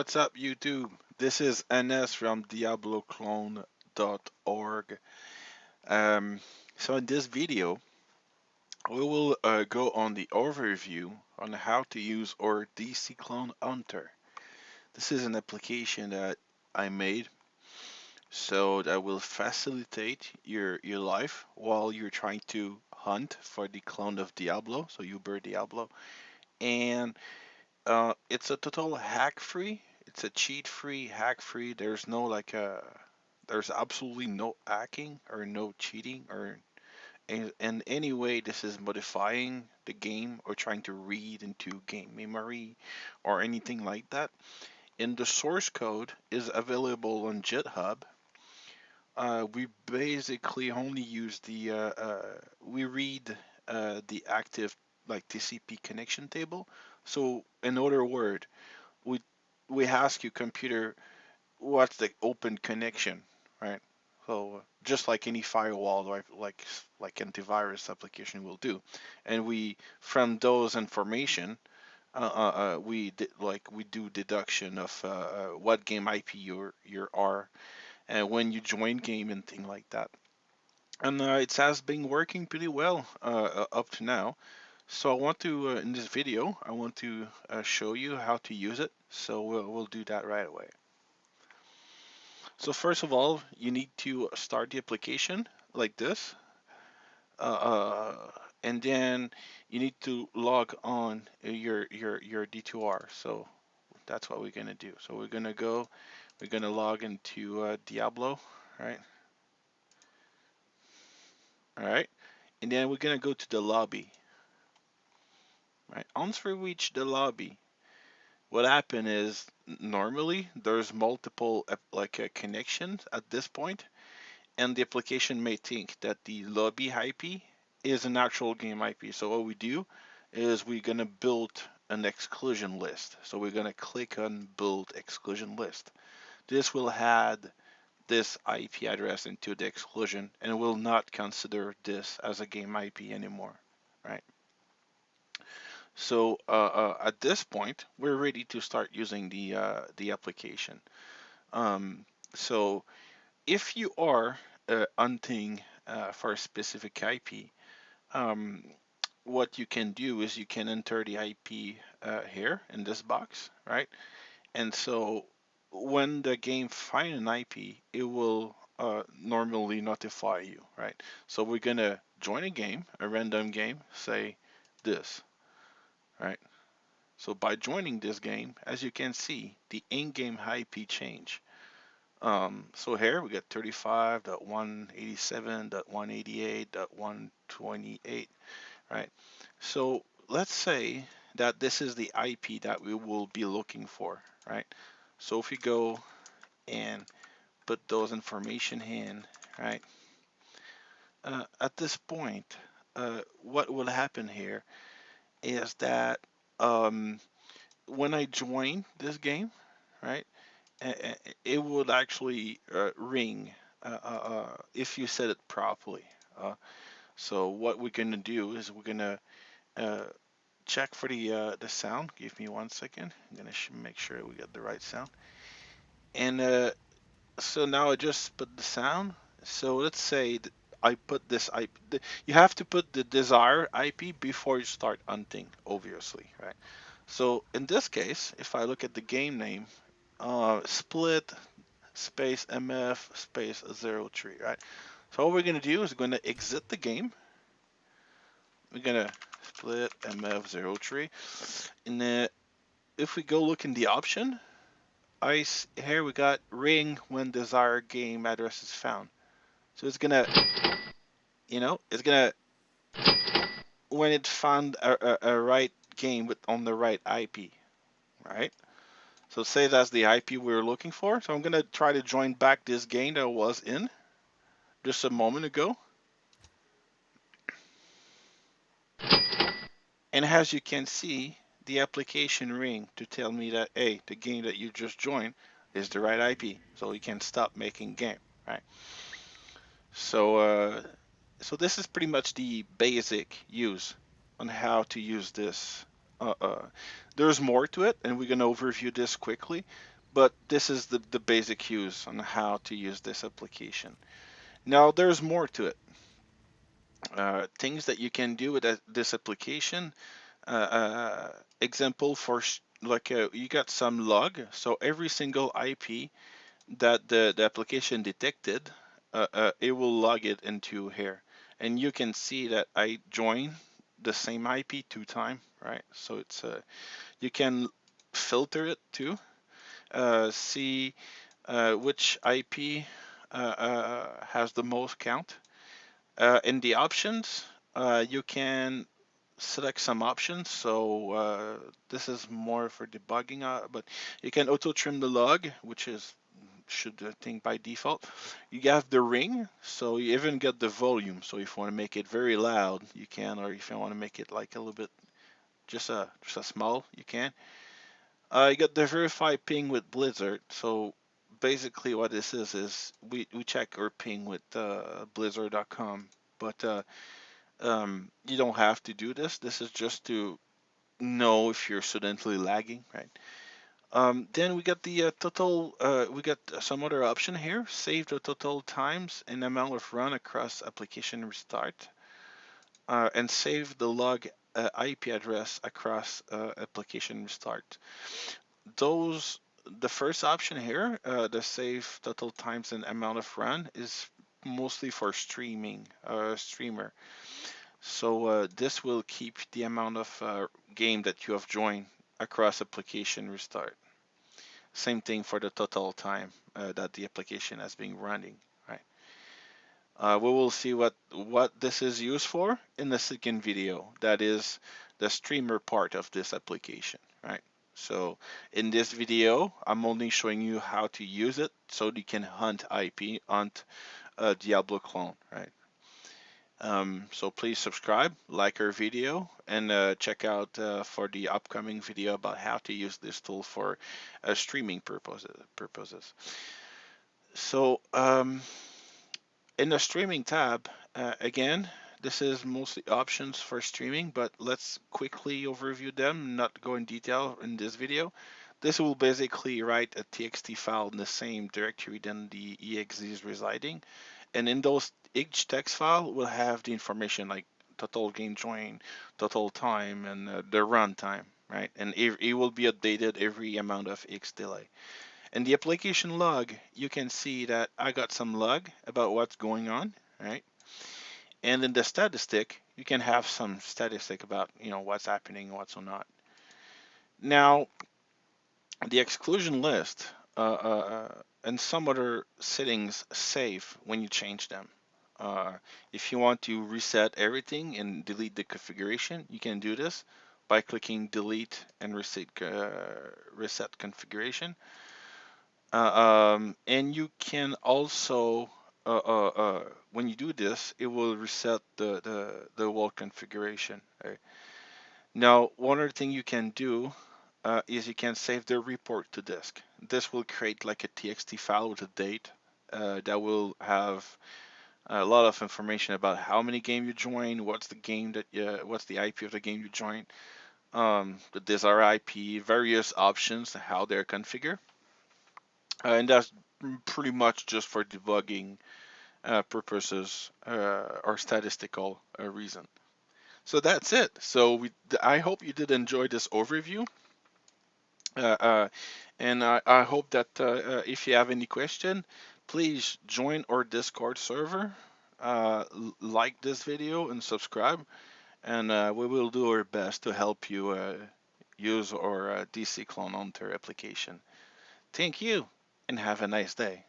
What's up, YouTube? This is NS from DiabloCloneORG. Um, so in this video, we will go on the overview on how to use our DC Clonehunter. This is an application that I made so that will facilitate your life while you're trying to hunt for the clone of Diablo, so Uber Diablo. And it's a total hack-free. It's a cheat-free, hack-free. There's absolutely no hacking or no cheating or in any way this is modifying the game or trying to read into game memory or anything like that. And the source code is available on GitHub. We basically only use we read the active like TCP connection table. So in other words, we we ask you computer what's the open connection, right? So just like any firewall, right, like antivirus application will do, and we from those information, we do deduction of what game IP you are, and when you join game and thing like that. And it has been working pretty well up to now. So I want to in this video I want to show you how to use it. So we'll do that right away. So first of all, you need to start the application like this, and then you need to log on your D2R. So that's what we're gonna do. So we're gonna log into Diablo, right? All right, and then we're gonna go to the lobby, right? Once we reach the lobby, what happened is normally there's multiple connections at this point, and the application may think that the lobby IP is an actual game IP. So what we do is we're gonna build an exclusion list. So we're gonna click on build exclusion list. This will add this IP address into the exclusion and will not consider this as a game IP anymore, right? So at this point, we're ready to start using the application. Um, so if you are hunting for a specific IP, um, what you can do is you can enter the IP here in this box, right? And so when the game find an IP, it will normally notify you, right? So we're gonna join a game, a random game, say this, right? So by joining this game, as you can see, the in-game IP change. So here we got 35.187.188.128, right? So let's say that this is the IP that we will be looking for, right? So if we go and put those information in, right? At this point, what will happen here is that um, when I join this game, right? It would actually ring if you set it properly. Uh, so what we're gonna do is we're gonna uh, check for the sound. Give me 1 second. I'm gonna make sure we get the right sound. And so now I just put the sound. So let's say that I put this IP. You have to put the desired IP before you start hunting, obviously, right? So in this case, if I look at the game name, split space mf space 03, right? So what we're gonna do is we're gonna exit the game. We're gonna split mf 03, and then if we go look in the option, here we got ring when desired game address is found. So it's gonna, it's gonna when it found a right game with on the right IP, right? So say that's the IP we were looking for. So I'm gonna try to join back this game that was in just a moment ago. And as you can see, the application ring to tell me that, hey, the game that you just joined is the right IP, so you can stop making game, right? So, so this is pretty much the basic use on how to use this. Uh, uh, there's more to it, and we're gonna overview this quickly. but this is the basic use on how to use this application. Now there's more to it. Things that you can do with this application. Example for you got some log, so every single IP that the application detected, it will log it into here, and you can see that I join the same IP 2 times, right? So it's you can filter it too, see which IP has the most count. In the options, you can select some options. So this is more for debugging, but you can auto trim the log, which is should I think by default. You have the ring, so you even get the volume. So if you want to make it very loud, you can, or if you want to make it like a little bit just a small, you can. You got the verify ping with Blizzard. So basically, what this is we check our ping with Blizzard.com, but you don't have to do this. This is just to know if you're suddenly lagging, right? Then we got the total. We got some other option here. Save the total times and amount of run across application restart, and save the log IP address across application restart. Those the first option here, the save total times and amount of run, is mostly for streamer. So this will keep the amount of game that you have joined across application restart. Same thing for the total time that the application has been running, right? We will see what this is used for in the second video. That is the streamer part of this application, right? So in this video, I'm only showing you how to use it so you can hunt IP, hunt Diablo clone, right? So please subscribe, like our video, and check out for the upcoming video about how to use this tool for streaming purposes. So in the streaming tab, again, this is mostly options for streaming, but let's quickly overview them, not go in detail in this video. This will basically write a txt file in the same directory than the exe is residing. And in those, each text file will have the information like total game join, total time, and the runtime, right? And it will be updated every amount of X delay. In the application log, you can see that I got some log about what's going on, right? And in the statistic, you can have some statistic about what's happening, what's not. Now, the exclusion list and some other settings save when you change them. If you want to reset everything and delete the configuration, you can do this by clicking delete and reset configuration. And you can also, when you do this, it will reset the whole configuration. Right? Now, one other thing you can do is you can save the report to disk. This will create like a txt file with a date that will have a lot of information about how many game you join, what's the game what's the IP of the game you join, the DSR IP, various options, how they're configured, and that's pretty much just for debugging purposes or statistical reason. So that's it. So I hope you did enjoy this overview. And I hope that if you have any question, please join our Discord server, like this video and subscribe, and we will do our best to help you use our DC Clonehunter application. Thank you, and have a nice day.